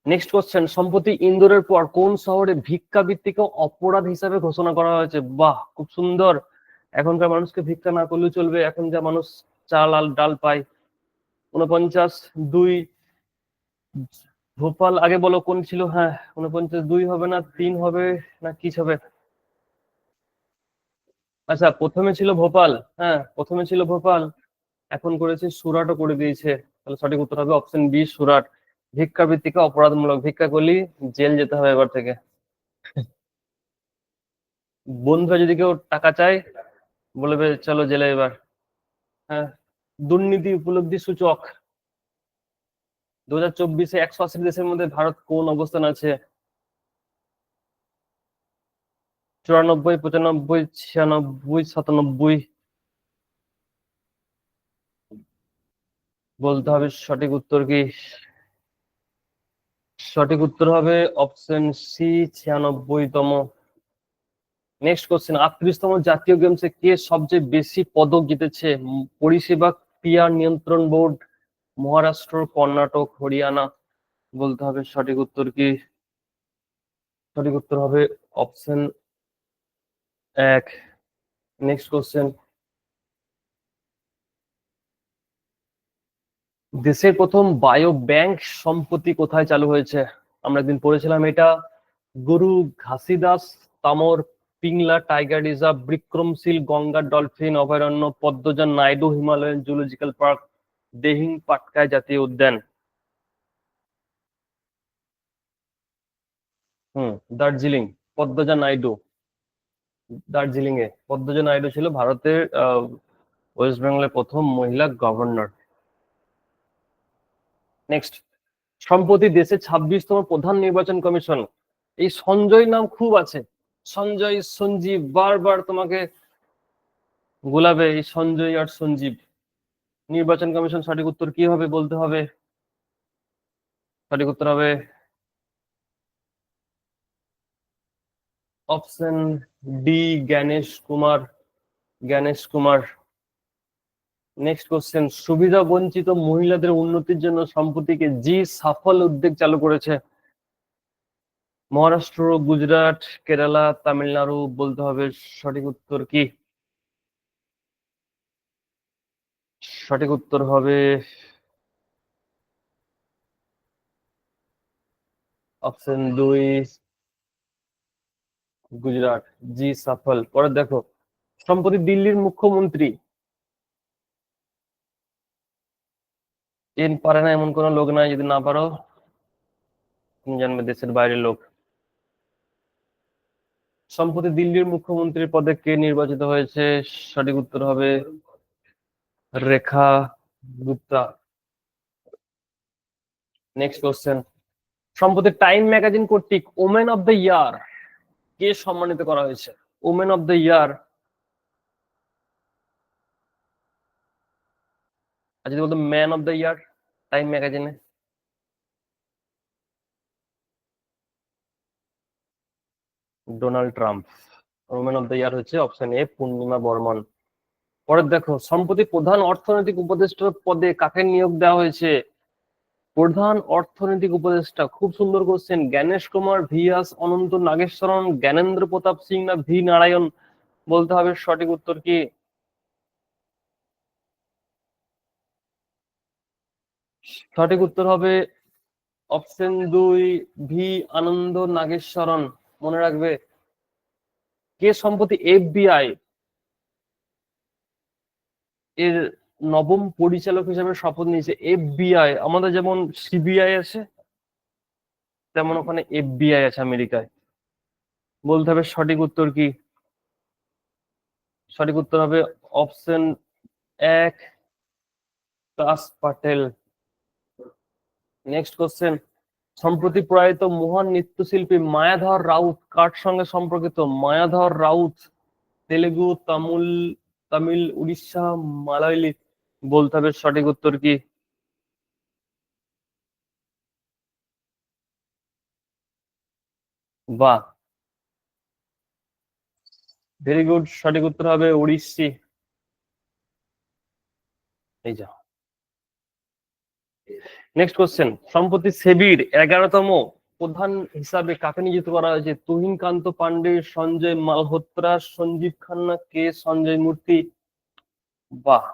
next question, সম্প্রতি ইন্দোরের পর কোন শহরে ভিক্ষাবৃত্তিকে অপরাধ হিসাবে ঘোষণা করা হয়েছে? বাহ, খুব সুন্দর। এখনকার মানুষকে ভিক্ষা না করলেও চলবে, এখন যা মানুষ চাল আর ডাল পায়। 49, 2, ভোপাল আগে বলো কোন ছিল? হ্যাঁ, 49 2 হবে না 3 হবে না কি হবে? আচ্ছা, প্রথমে ছিল ভোপাল। হ্যাঁ, প্রথমে ছিল ভোপাল, এখন করেছে সুরাটও করে দিয়েছে। তাহলে সঠিক উত্তর হবে অপশন বি, সুরাট। ভিক্ষাবৃত্তিকে অপরাধমূলক, ভিক্ষা করলি জেল যেতে হবে এবার থেকে। বন্ধুরা যদি কেউ টাকা চায় বলবে চলো জেলে এবার। হ্যাঁ। দুর্নীতি উপলব্ধি সূচক 2024-এ 180 দেশের মধ্যে ভারত কোন অবস্থান আছে? 94, 95, 96, 97? বলতে হবে সঠিক উত্তর কি? সঠিক উত্তর হবে অপশন সি, 96তম। নেক্সট কোশ্চেন, 38তম জাতীয় গেমসে কে সবচেয়ে বেশি পদক জিতেছে? পরিষেবা ক্রিয়া নিয়ন্ত্রণ বোর্ড, মহারাষ্ট্র, কর্ণাটক, হরিয়ানা? বলতে হবে সঠিক উত্তর কি? সঠিক উত্তর হবে অপশন এক। নেক্সট কোশ্চেন, দেশের প্রথম বায়ো ব্যাংক সম্প্রতি কোথায় চালু হয়েছে? আমরা একদিন পড়েছিলাম এটা। Guru Ghasidas Tamor Pingla tiger reserve, Vikramshila Ganga dolphin অভয়ারণ্য, Padmaja Naidu Himalayan zoological park, Dihing Patkai জাতীয় উদ্যান? দার্জিলিং। পদ্মজা নাইডু দার্জিলিং এ। পদ্মজা নাইডু ছিল ভারতের ওয়েস্ট বেঙ্গলের প্রথম মহিলা গভর্নর। নেক্সট, সম্প্রতি দেশে 26তম প্রধান নির্বাচন কমিশন, এই সঞ্জয় নাম খুব আছে, সঞ্জয় সঞ্জীব বারবার তোমাকে গোলাবে, এই সঞ্জয় আর সঞ্জীব। নির্বাচন কমিশন সঠিক উত্তর কি হবে বলতে হবে। সঠিক উত্তর হবে option D, Gyanesh Kumar. Gyanesh Kumar. Next question, সুবিধা বঞ্চিত মহিলাদের উন্নতির জন্য সম্প্রতি কে জি সাফল উদ্যোগ চালু করেছে? মহারাষ্ট্র, গুজরাট, কেরালা, তামিলনাড়ু? বলতে হবে সঠিক উত্তর কি? সঠিক উত্তর হবে অপশন দুই, গুজরাট, জি সাফল। পরে দেখো, সম্প্রতি দিল্লির মুখ্যমন্ত্রী, পারে না এমন কোন লোক নাই, যদি না পারো তুমি জানবে দেশের বাইরের লোক। সম্প্রতি দিল্লির মুখ্যমন্ত্রীর পদে কে নির্বাচিত হয়েছে? সঠিক উত্তর হবে রেখা গুপ্তা। নেক্সট কোশ্চেন, সম্প্রতি টাইম ম্যাগাজিন কর্তৃক ওমেন অফ দ্য ইয়ার কে সম্মানিত করা হয়েছে? ওমেন অফ দ্য ইয়ার, আর যদি বলতো man of the year Time ম্যাগাজিনে? Donald Trump. Women of the year হচ্ছে অপশন এ, পূর্ণিমা বর্মন। পরে দেখো, সম্প্রতি প্রধান অর্থনৈতিক উপদেষ্টার পদে কাকে নিয়োগ দেওয়া হয়েছে? প্রধান অর্থনৈতিক উপদেষ্টা, খুব সুন্দর কোশ্চেন, জ্ঞানেশ কুমার, ভিএস অনন্ত নাগেশ্বরন, জ্ঞানেন্দ্র প্রতাপ সিং না ভি নারায়ণ? বলতে হবে সঠিক উত্তর কি? সঠিক উত্তর হবে অপশন দুই, ভি আনন্দ নাগেশ্বরন। মনে রাখবে। কে সম্প্রতি এফবিআই এর নবম পরিচালক হিসেবে শপথ নিয়েছে? এফবিআই আমাদের যেমন সিবিআই আছে, তেমন ওখানে এফবিআই আছে আমেরিকায়। বলতে হবে সঠিক উত্তর কি? সঠিক উত্তর হবে অপশন এক, দাস পাটেল। নেক্সট কোশ্চেন, সম্প্রতি প্রয়াত মহান নৃত্যশিল্পী মায়াধর রাউত কার সঙ্গে সম্পর্কিত? মায়াধর রাউত তেলেগু, তামিল, উড়িষ্যা, মালায়ালি? বলতে হবে সঠিক উত্তর কি? বাহ, ভেরি গুড। সঠিক উত্তর হবে উড়িষ্যি। এই যা। নেক্সট কোশ্চেন, সম্প্রতি সেবির 11তম প্রধান হিসাবে কাকে নিযুক্ত করা হয়েছে? তুহিন কান্ত পান্ডে, সঞ্জয় মালহোত্রা, সঞ্জীব খান্না, কে সঞ্জয় মূর্তি? বাহ,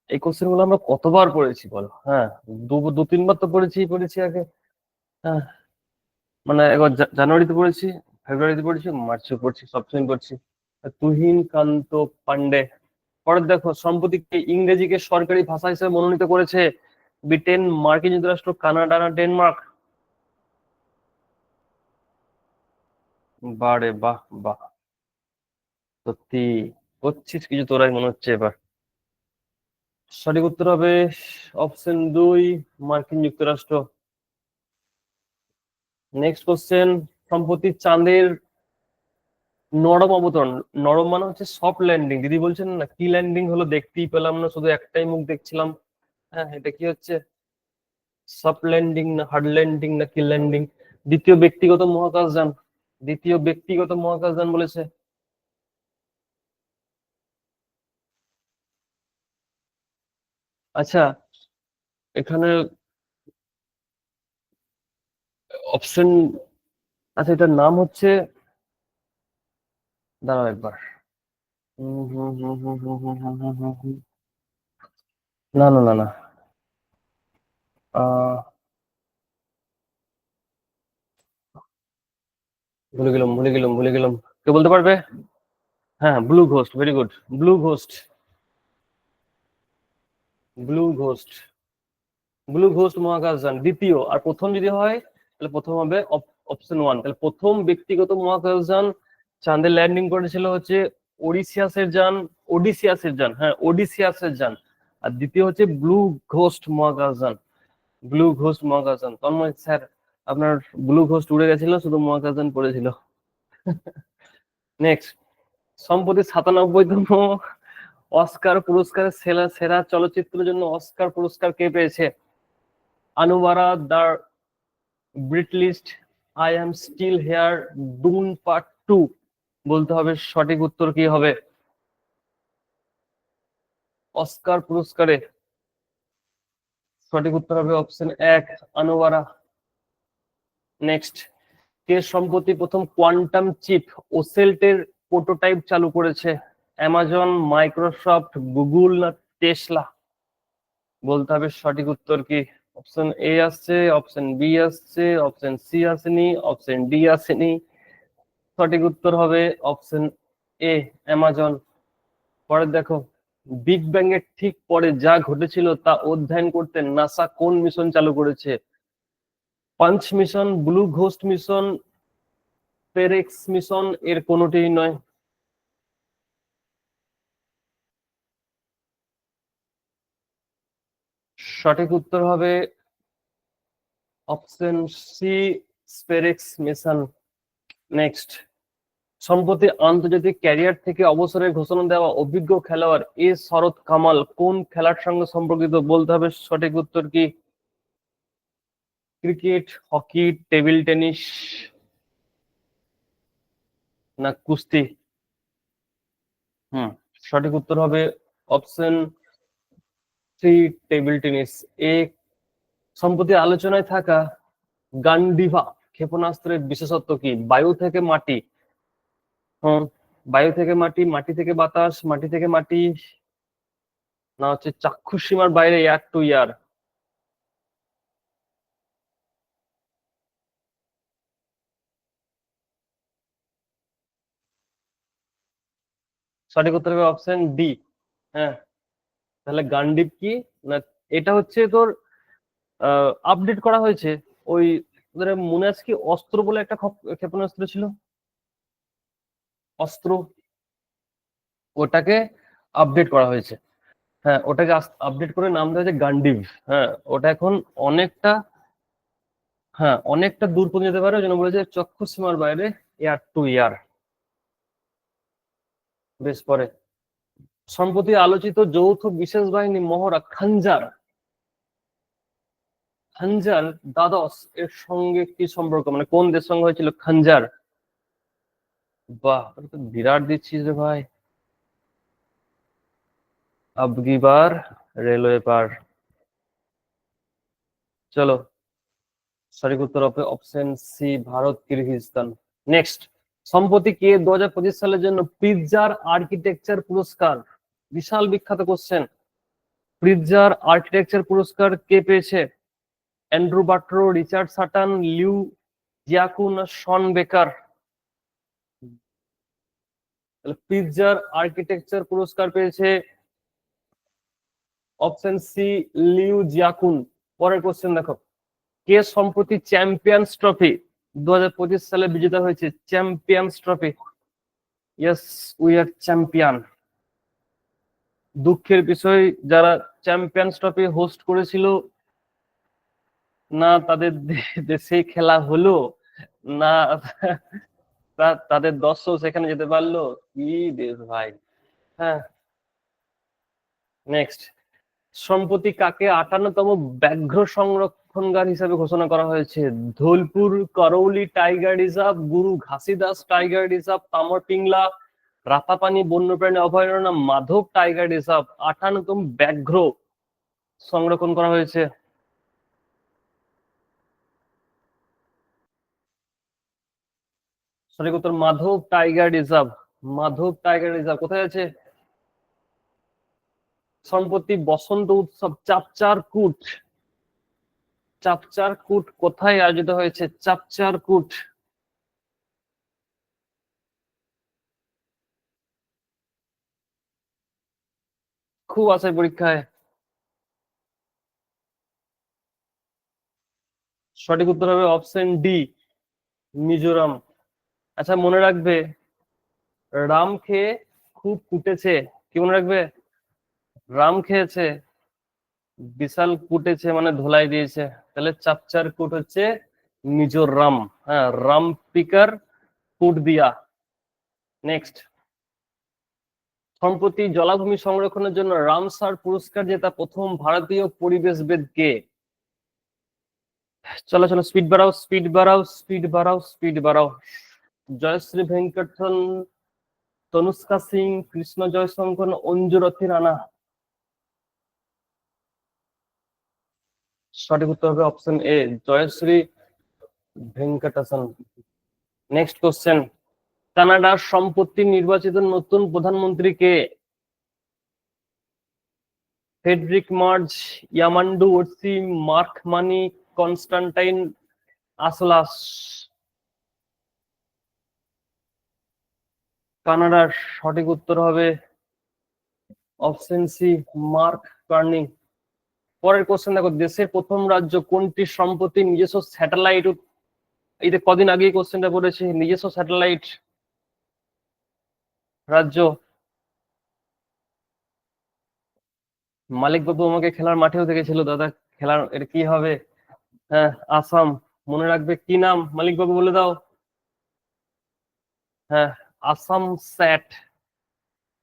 এই কোশ্চেন গুলো আমরা কতবার পড়েছি বলো? হ্যাঁ, দু তিনবার তো পড়েছি আগে। হ্যাঁ, মানে একবার জানুয়ারিতে পড়েছি, ফেব্রুয়ারিতে পড়েছি, মার্চে পড়ছি, সবসময় পড়ছি। তুহিন কান্ত পান্ডে। পরে দেখো, সম্প্রতি কে ইংরেজিকে সরকারি ভাষা হিসেবে মনোনীত করেছে? ব্রিটেন, মার্কিন যুক্তরাষ্ট্র, কানাডা না ডেনমার্ক? বারে বাহ বাহ, সত্যি করছিস কিছু তোরাই মনে হচ্ছে এবার। সঠিক উত্তর হবে অপশন 2, মার্কিন যুক্তরাষ্ট্র। নেক্সট কোশ্চেন, সম্প্রতি চাঁদের নরম অবতরণ, নরম মানে হচ্ছে সফট ল্যান্ডিং, দিদি বলছেন না কি ল্যান্ডিং হলো দেখতেই পেলাম না, শুধু একটাই মুখ দেখছিলাম। হ্যাঁ, এটা কি হচ্ছে? সফট ল্যান্ডিং না হার্ড ল্যান্ডিং না কি ল্যান্ডিং? দ্বিতীয় ব্যক্তিগত মহাকাশযান, দ্বিতীয় ব্যক্তিগত মহাকাশযান বলেছে। আচ্ছা, এখানে অপশন, আচ্ছা এটার নাম হচ্ছে, দাঁড়াও একবার। হুম, হুম, হুম, হুম, হুম, হুম, হুম, হুম, হুম, হুম। না না না না, আহ ভুলে গেলাম। কে বলতে পারবে? হ্যাঁ, blue ghost, very good. Blue ghost, blue ghost, blue ghost মহাকাশযান দ্বিতীয়। আর প্রথম যদি হয় তাহলে প্রথম হবে অপশন 1। তাহলে প্রথম ব্যক্তিগত মহাকাশযান চাঁদে ল্যান্ডিং করেছিল হচ্ছে ওডিসিয়াসের যান, ওডিসিয়াসের যান, হ্যাঁ ওডিসিয়াসের যান। আর দ্বিতীয় হচ্ছে ব্লু ঘোস্ট মহাকাশযান, ব্লু ঘোস্ট মহাকাশযান। তন্ময় স্যার, আপনার ব্লু ঘোস্ট উড়ে গেছিল, শুধু মহাকাশযান পড়েছিল। নেক্সট, সম্প্রতি 97তম অস্কার পুরস্কারের সেরা সেরা চলচ্চিত্রের জন্য অস্কার পুরস্কার কে পেয়েছে? Anora, the Brutalist, I am still here, Dune part 2? বলতে হবে সঠিক উত্তর কি হবে। অস্কার পুরস্কারে সঠিক উত্তর হবে অপশন 1, আনুবারা। নেক্সট, কে সম্প্রতি প্রথম কোয়ান্টাম চিপ ওসেল্টের প্রোটোটাইপ চালু করেছে? অ্যামাজন, মাইক্রোসফট, গুগল না টেসলা? বলতে হবে সঠিক উত্তর কি। অপশন 'এ' আসছে, অপশন 'বি' আসছে, অপশন 'সি' আসেনি, অপশন 'ডি' আসেনি। সঠিক উত্তর হবে অপশন 'এ', অ্যামাজন। পরে দেখো, বিগ ব্যাং এর ঠিক পরে যা ঘটেছিল তা অধ্যয়ন করতে নাসা কোন মিশন চালু করেছে? Punch mission, blue ghost mission, SPHEREx mission, এর কোনোটিই নয়। সঠিক উত্তর হবে option 'C, SPHEREx mission. Next, সম্প্রতি আন্তর্জাতিক ক্যারিয়ার থেকে অবসরের ঘোষণা দেওয়া অভিজ্ঞ খেলোয়াড় শরৎ কামাল কোন খেলার সঙ্গে সম্পর্কিত? বলতে হবে সঠিক উত্তর কি। ক্রিকেট, হকি, টেবিল টেনিস না কুস্তি? হুম, সঠিক উত্তর হবে অপশন 3, টেবিল টেনিস। এ, সম্প্রতি আলোচনায় থাকা গান্ডিভা ক্ষেপণাস্ত্রের বিশেষত্ব কি? বায়ু থেকে মাটি, হুম, বায়ু থেকে মাটি, মাটি থেকে বাতাস, মাটি থেকে মাটি, না হচ্ছে চাক্ষুষ সীমার বাইরে, এয়ার টু এয়ার? সঠিক উত্তর হবে অপশন 'ডি। হ্যাঁ, তাহলে গান্ডিব কি না, এটা হচ্ছে তোর আপডেট করা হয়েছে। ওই তোদের মনে আছে কি, অস্ত্র বলে একটা ক্ষেপণাস্ত্র ছিল, অস্ত্র, ওটাকে আপডেট করা হয়েছে। হ্যাঁ, ওটাকে আপডেট করে নাম দেওয়া হয়েছে গান্ডিভ। হ্যাঁ, ওটা এখন অনেকটা, হ্যাঁ অনেকটা দূর পর্যন্ত যেতে পারে, ওই জন্য বলেছে চক্ষু সীমার বাইরে, এয়ার টু এয়ার। বেশ, পরে, সম্প্রতি আলোচিত যৌথ বিশেষ বাহিনী মহড়া খঞ্জার, খঞ্জার দ্বাদশ এর সঙ্গে কি সম্পর্ক, মানে কোন দেশের সঙ্গে হয়েছিল খঞ্জার? বাহ, তোরা তো বিরাট দিচ্ছিস রে ভাই। আবগি বার রেলওয়ে পার। চলো, সঠিক উত্তর হবে option 'C, Bharat Kyrgyzstan. Next, সম্প্রতি কে 2025 সালের জন্য পিৎজার আর্কিটেকচার পুরস্কার, বিশাল বিখ্যাত কোশ্চেন, প্রিৎজার আর্কিটেকচার পুরস্কার কে পেয়েছে? অ্যান্ড্রু বাট্রো, রিচার্ড সাটন, লিউ জিয়াকুন, শন বেকার? প্রিৎজার আর্কিটেকচার পুরস্কার পেয়েছে অপশন সি, লিউ জিয়াকুন। পরের কোশ্চেন দেখো, কে সম্প্রতি চ্যাম্পিয়ন্স ট্রফি 2025 সালে বিজেতা হয়েছে? Champions trophy, yes we are champion. দুঃখের বিষয়, যারা চ্যাম্পিয়ন্স ট্রফি হোস্ট করেছিল না তাদের দেশে খেলা হলো, না তাদের দর্শক সেখানে যেতে পারলো, কি দেশ ভাই। হ্যাঁ, নেক্সট, সম্প্রতি কাকে 58তম ব্যাঘ্র সংরক্ষণগার হিসেবে ঘোষণা করা হয়েছে? ধোলপুর করৌলি টাইগার রিজার্ভ, গুরু ঘাসিদাস টাইগার রিজার্ভ, তামর পিংলা রাতাপানি বন্যপ্রাণী অভয়ারণ্য, মাধব টাইগার রিজার্ভ 58তম ব্যাঘ্র সংরক্ষণ করা হয়েছে? সঠিক উত্তর Madhav tiger reserve. Madhav tiger reserve কোথায় আছে? সম্প্রতি বসন্ত উৎসব চাপচার কুট, চাপচার কুট কোথায় আয়োজিত হয়েছে? চাপচার কুট। খুব আছে পরীক্ষায়। সঠিক উত্তর হবে অপশন ডি, মিজোরাম। আচ্ছা, মনে রাখবে, রাম খেয়ে খুব কুটেছে, কি মনে রাখবে? রাম খেয়েছে, বিশাল কুটেছে মানে ধোলাই দিয়েছে, তাহলে চাপচার কুট হচ্ছে মিজোরাম। হ্যাঁ, রাম পিকার কুট দিয়া। নেক্সট, সম্প্রতি জলাভূমি সংরক্ষণের জন্য রামসার পুরস্কার জেতা প্রথম ভারতীয় পরিবেশবিদ কে? চলো চলো, স্পিড বাড়াও, স্পিড বাড়াও, স্পিড বাড়াও, স্পিড বাড়াও। জয়শ্রী ভেঙ্কটন, তনুষ্কা সিং, কৃষ্ণ জয়শঙ্কর, অঞ্জুরথী রানা? সঠিক উত্তর হবে option A, Jayashree Venkatesan. Next question, কানাডার সম্প্রতি নির্বাচিত নতুন প্রধানমন্ত্রী কে? Friedrich Merz, Yamandu Orsi, Mark মানি, কনস্টান্টাইন আসলাস? কানাডার সঠিক উত্তর হবে অপশন সি, মার্ক কার্নি। পরের কোশ্চেন দেখো, দেশের প্রথম রাজ্য কোনটি সম্প্রতি নিজস্ব স্যাটেলাইট, এই যে কদিন আগেই কোশ্চেনটা পড়েছে, নিজস্ব স্যাটেলাইট রাজ্য? মালিক বাবু আমাকে খেলার মাঠেও দেখেছিল দাদা, খেলার এটা কি হবে? হ্যাঁ, আসাম। মনে রাখবে, কি নাম মালিক বাবু বলে দাও? হ্যাঁ, আসাম স্যাট,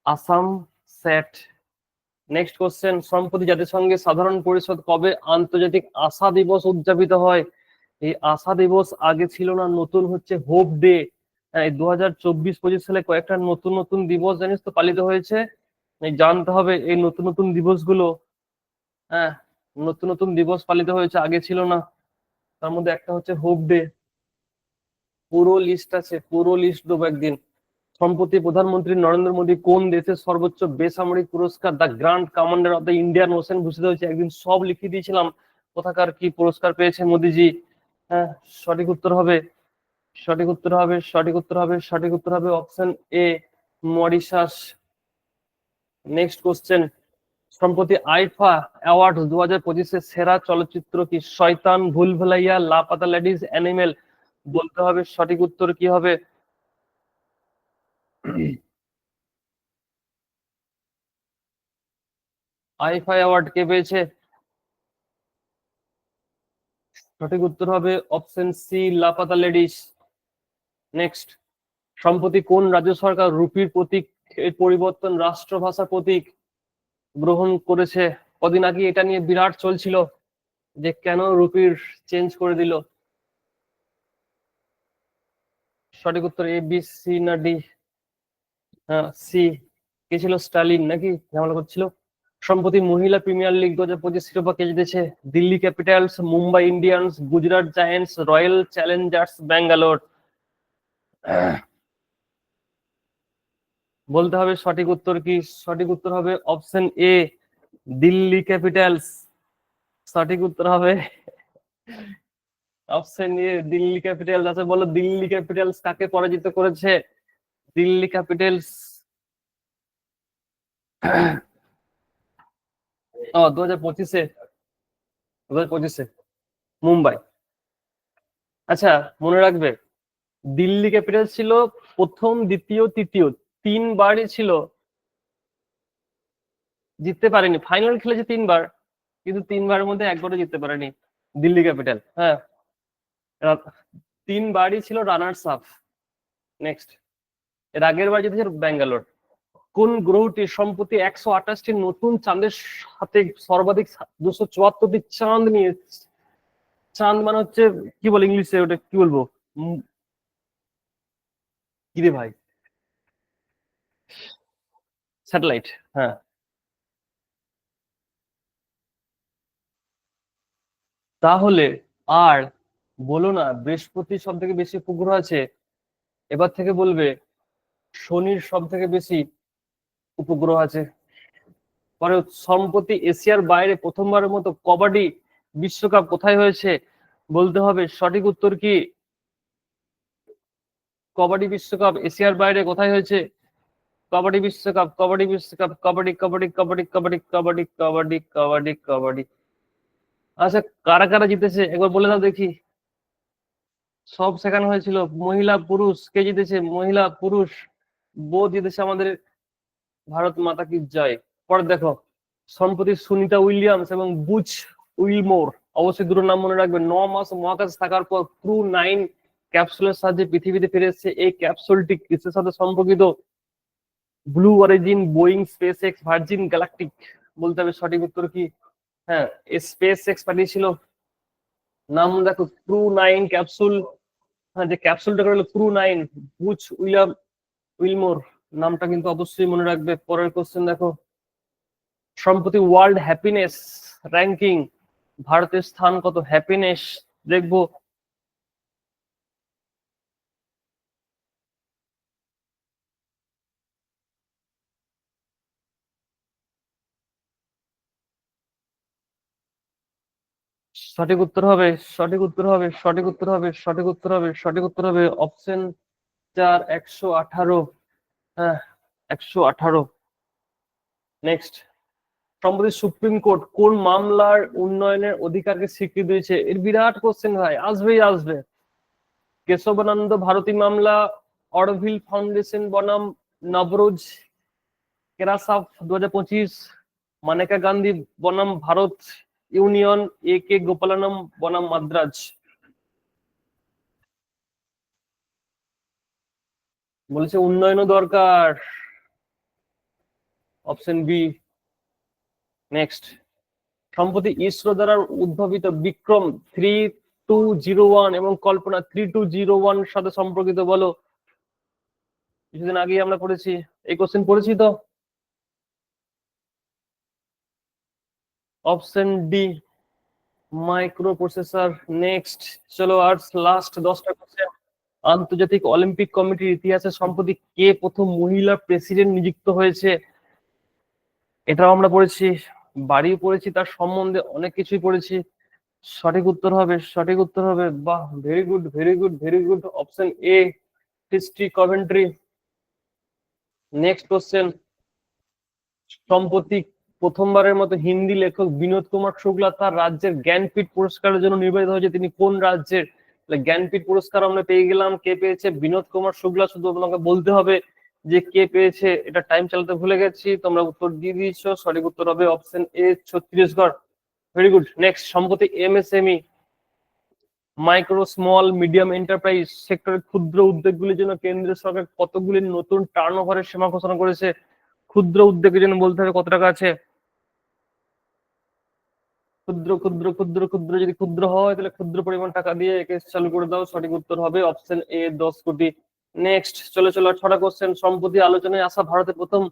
আসাম স্যাট। নেক্সট কোশ্চেন, সম্প্রতি জাতিসংঘের সাধারণ পরিষদ কবে আন্তর্জাতিক আশা দিবস উদযাপিত হয়? এই আশা দিবস আগে ছিল না, নতুন হচ্ছে হোপ ডে। হ্যাঁ, 2024-25 সালে কয়েকটা নতুন নতুন দিবস জানিস তো পালিত হয়েছে, জানতে হবে এই নতুন নতুন দিবসগুলো। হ্যাঁ, নতুন নতুন দিবস পালিত হয়েছে, আগে ছিল না। তার মধ্যে একটা হচ্ছে হোপ ডে। পুরো লিস্ট আছে, পুরো লিস্ট দেবো একদিন। সম্প্রতি প্রধানমন্ত্রী নরেন্দ্র মোদী কোন দেশের সর্বোচ্চ বেসামরিক পুরস্কার the grand commander of the Indian ocean ভূষিত হয়েছে? একদিন সব লিখে দিয়েছিলাম কোথাকার কি পুরস্কার পেয়েছে মোদিজি। হ্যাঁ, সঠিক উত্তর হবে, সঠিক উত্তর হবে, সঠিক উত্তর হবে, সঠিক উত্তর হবে অপশন এ, মরিশাস। নেক্সট কোশ্চেন, সম্প্রতি আইফা অ্যাওয়ার্ড 2025-এর সেরা চলচ্চিত্র কি? শয়তান, ভুলভুলাইয়া, লাপাতা লেডিজ, অ্যানিমেল? বলতে হবে সঠিক উত্তর কি হবে। আইফা অ্যাওয়ার্ড কে পেয়েছে? সঠিক উত্তর হবে option C, Laapataa ladies. Next, সম্প্রতি কোন রাজ্য সরকার রুপির প্রতীক এর পরিবর্তন রাষ্ট্রভাষা প্রতীক গ্রহণ করেছে? কদিন আগে এটা নিয়ে বিরাট চলছিল যে কেন রুপির চেঞ্জ করে দিল। সঠিক উত্তর এ, বি, সি না ডি? হ্যাঁ, সি। কে ছিল, স্টালিন নাকি ঝামেলা করছিল? সম্প্রতি মহিলা প্রিমিয়ার লিগ 2025 শিরোপা কে জিতেছে? Delhi Capitals, Mumbai Indians, Gujarat giants, royal Challengers Bangalore? বলতে হবে সঠিক উত্তর কি? সঠিক উত্তর হবে অপশন এ, দিল্লি ক্যাপিটালস সঠিক উত্তর হবে অপশন এ দিল্লি ক্যাপিটালস আছে। বলো দিল্লি ক্যাপিটালস কাকে পরাজিত করেছে? দিল্লি ক্যাপিটালস ও 2025-এ, 2025-এ মুম্বাই। আচ্ছা, মনে রাখবে দিল্লি ক্যাপিটালস ছিল প্রথম, দ্বিতীয়, তৃতীয়, তিনবারই ছিল, জিততে পারেনি। ফাইনাল খেলেছে তিনবার, কিন্তু তিনবারের মধ্যে একবারও জিততে পারেনি দিল্লি ক্যাপিটাল। হ্যাঁ, তিনবারই ছিল রানার্স আপ। নেক্সট, এর আগের বার জিতেছে ব্যাঙ্গালোর। কোন গ্রহটি সম্প্রতি 128টি নতুন চাঁদের সাথে সর্বাধিক 274টি চাঁদ নিয়ে, চাঁদ মানে হচ্ছে কি বলে ইংলিশে, ওটা কি বলবো, কি রে ভাই, স্যাটেলাইট। হ্যাঁ, তাহলে আর বলো না বৃহস্পতি সব থেকে বেশি উপগ্রহ আছে, এবার থেকে বলবে শনির সব থেকে বেশি উপগ্রহ আছে। পরে সম্প্রতি এশিয়ার বাইরে প্রথমবারের মতো কবাডি বিশ্বকাপ কোথায় হয়েছে? বলতে হবে সঠিক উত্তর কি? কবাডি বিশ্বকাপ এশিয়ার বাইরে কোথায় হয়েছে? কবাডি বিশ্বকাপ, কবাডি বিশ্বকাপ, কবাডি কবাডি কবাডি কবাডি কবাডি কবাডি কবাডি কবাডি। আচ্ছা, কারা কারা জিতেছে একবার বলে দাও দেখি। সব শেখানো হয়েছিল। মহিলা পুরুষ কে জিতেছে? মহিলা পুরুষ বোধ জিতেছে আমাদের ভারত মাতা কি জয়। পরে দেখো, সম্প্রতি সুনিতা উইলিয়ামস এবং বুচ উইলমোর, অবশ্যই দুটো নাম মনে রাখবে, 9 মাস মহাকাশে থাকার পর ক্রু 9 ক্যাপসুলের সাহায্যে পৃথিবীতে ফিরে এসেছে। এই ক্যাপসুলটি কিসের সাথে সম্পর্কিত? Blue origin, Boeing, space x, virgin galactic. বলতে হবে সঠিক উত্তর কি? হ্যাঁ, স্পেস এক্স পাঠিয়েছিল। নাম দেখো, ক্রু 9 ক্যাপসুল। হ্যাঁ, যে ক্যাপসুলটা হলো ক্রু 9, বুচ উইলমোর। নামটা কিন্তু অবশ্যই মনে রাখবে। পরের কোশ্চেন দেখো, সম্প্রতি ওয়ার্ল্ড হ্যাপিনেস র্যাঙ্কিং ভারতের স্থান কত? হ্যাপিনেস দেখবো। সঠিক উত্তর হবে, সঠিক উত্তর হবে, সঠিক উত্তর হবে, সঠিক উত্তর হবে, সঠিক উত্তর হবে অপশন 4, 118। হ্যাঁ, 118। নেক্সট, সম্প্রতি সুপ্রিম কোর্ট কোন মামলার উন্নয়নের অধিকারকে স্বীকৃতি দিয়েছে? এর বিরাট কোশ্চেন ভাই, আসবেই আসবে। কেশবানন্দ ভারতী মামলা, অরভিল ফাউন্ডেশন বনাম নবরোজ কেরাসাফ 2025, মানেকা গান্ধী বনাম ভারত ইউনিয়ন, এ কে গোপালানম বনাম মাদ্রাজ। বলেছে উন্নয়নও দরকার, অপশন বি। নেক্সট, সম্প্রতি ইসরো দ্বারা উদ্ভাবিত বিক্রম 3201 এবং কল্পনা 3201 সাথে সম্পর্কিত বলো। কিছুদিন আগে আমরা পড়েছি, এই কোশ্চেন পড়েছি তো। Option D, micro processor. Next, চলো আর লাস্ট 10টা কোশ্চেন। আন্তর্জাতিক অলিম্পিক কমিটির ইতিহাসে সম্প্রতি কে প্রথম মহিলা প্রেসিডেন্ট নিযুক্ত হয়েছে? এটাও আমরা পড়েছি, বাড়িও পড়েছি, তার সম্বন্ধে অনেক কিছুই পড়েছি। সঠিক উত্তর হবে, সঠিক উত্তর হবে, বাহ, very good, very good, very good, option A, history Coventry. Next question, সম্প্রতি প্রথমবারের মতো হিন্দি লেখক বিনোদ কুমার শুক্লা তার রাজ্যের জ্ঞানপীঠ পুরস্কারের জন্য নির্বাচিত হয়েছে। তিনি কোন রাজ্যের? জ্ঞানপীঠ পুরস্কার আমরা পেয়ে গেলাম, কে পেয়েছে? বিনোদ কুমার শুক্লা। শুধু তোমাকে বলতে হবে যে কে পেয়েছে। এটা টাইম চালাতে ভুলে গেছি, তোমরা উত্তর দিয়ে দিয়েছো। সঠিক উত্তর হবে option A, Chhattisgarh. Very good. Next, সম্প্রতি MSME, micro small medium enterprise সেক্টরের ক্ষুদ্র উদ্যোগগুলির জন্য কেন্দ্রীয় সরকার কতগুলি নতুন টার্নওভারের সীমা ঘোষণা করেছে? ক্ষুদ্র উদ্যোগের জন্য বলতে হবে কত টাকা আছে। ক্ষুদ্র ক্ষুদ্র ক্ষুদ্র ক্ষুদ্র, যদি ক্ষুদ্র হয় তাহলে ক্ষুদ্র পরিমাণ টাকা দিয়ে একে চালু করে দাও। সঠিক উত্তর হবে অপশন এ, 10 কোটি। নেক্সট, চলে চলো 6টা কোশ্চেন। সম্প্রতি আলোচনায় আসা ভারতের প্রথম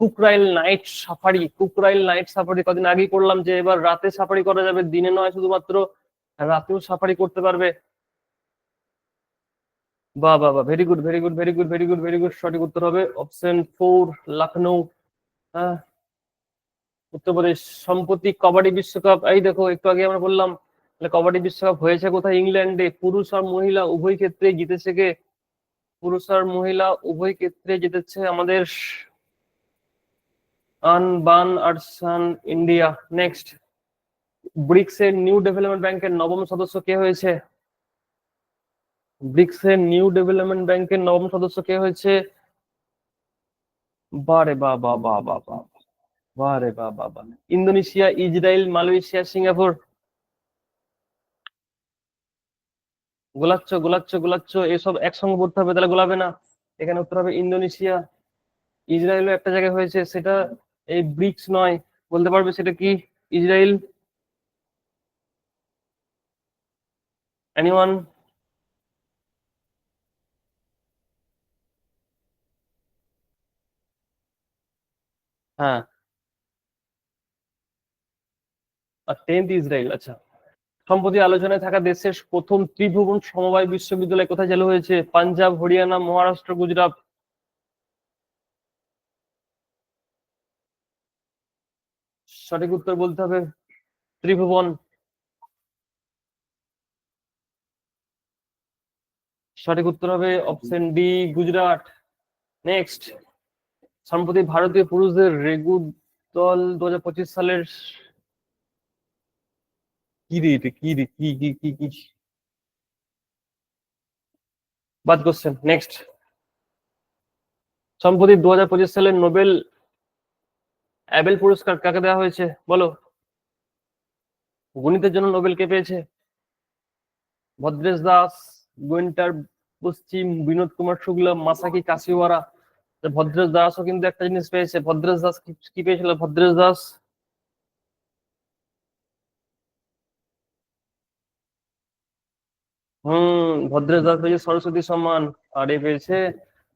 কুকরাইল নাইট সাফারি। কুকরাইল নাইট সাফারি কদিন আগেই করলাম যে এবার রাতে সাফারি করা যাবে, দিনে নয়, শুধুমাত্র রাতেও সাফারি করতে পারবে। বাহ বাহ বাহ, very good, very good, very good, very good, very good. সঠিক উত্তর হবে অপশন 4, লখনৌ। হ্যাঁ, উত্তরপ্রদেশ। সম্প্রতি কবাডি বিশ্বকাপ, এই দেখো একটু আগে আমরা বললাম, কবাডি বিশ্বকাপ হয়েছে কোথায়? ইংল্যান্ডে। পুরুষ আর মহিলা উভয় ক্ষেত্রে জিতেছে কে? পুরুষ আর মহিলা উভয় ক্ষেত্রে জিতেছে আমাদের আনবান আরসান ইন্ডিয়া। নেক্সট, ব্রিক্স এর নিউ ডেভেলপমেন্ট ব্যাংকের নবম সদস্য কে হয়েছে? ব্রিক্স এর নিউ ডেভেলপমেন্ট ব্যাংকের নবম সদস্য কে হয়েছে? বারে বা বা বা বা বা বারে বা বা বা ইন্দোনেশিয়া, ইসরায়েল, মালয়েশিয়া, সিঙ্গাপুর। গোলাচ্ছ গোলাচ্ছ গোলাচ্ছ, এসব একসঙ্গে পড়তে হবে, তাহলে গোলাবে না। এখানে উত্তর হবে ইন্দোনেশিয়া। ইসরায়েলও একটা জায়গায় হয়েছে, সেটা এই ব্রিক্স নয়। বলতে পারবে সেটা কি? ইসরায়েল? এনিওয়ান? হ্যাঁ, আর 10th ইসরায়েল। আচ্ছা, সম্প্রতি আলোচনায় থাকা দেশের প্রথম ত্রিভুবন সমবায় বিশ্ববিদ্যালয় কোথায় চালু হয়েছে? পাঞ্জাব, হরিয়ানা, মহারাষ্ট্র, গুজরাট। সঠিক উত্তর বলতে হবে ত্রিভুবন। সঠিক উত্তর হবে অপশন ডি, গুজরাট। নেক্সট, সম্প্রতি ভারতীয় পুরুষদের রেগু দল 2025 সালের কি রে এটা? কি রে? কি কি কি কি বাদ কোশ্চেন। নেক্সট, সম্প্রতি 2025 সালের নোবেল অ্যাবেল পুরস্কার কাকে দেওয়া হয়েছে বলো? গণিতের জন্য নোবেল কে পেয়েছে? ভদ্রেশ দাস, গোয়েন্টার পশ্চিম, বিনোদ কুমার শুক্লা, মাসাকি কাশিওয়ারা। ভদ্রেশ দাসও কিন্তু একটা জিনিস পেয়েছে। ভদ্রেশ দাস কি পেয়েছিল? ভদ্রেশ দাস ভদ্রেশ দাস পেয়েছে সরস্বতী সম্মান। আর এ পেয়েছে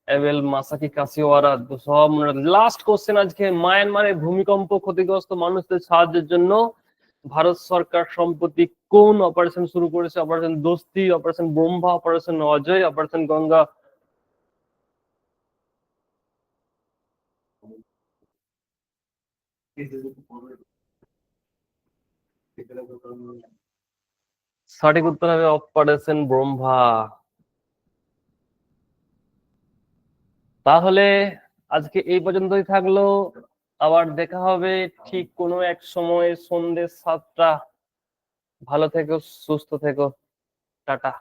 এবেল মাসাকি কাশিওয়ারা। তো সব মনে রাখবে। লাস্ট কোশ্চেন আজকে, মায়ানমারে ভূমিকম্প ক্ষতিগ্রস্ত মানুষদের সাহায্যের জন্য ভারত সরকার সম্প্রতি কোন অপারেশন শুরু করেছে? Operation Dosti, operation Brahma, operation Ajay, operation Ganga. সঠিক উত্তর হবে অপারেশন ব্রহ্মা। তাহলে আজকে এই পর্যন্তই থাকলো। আবার দেখা হবে ঠিক কোনো এক সময় সন্ধ্যে 7টা। ভালো থেকো, সুস্থ থেকো, টাটা।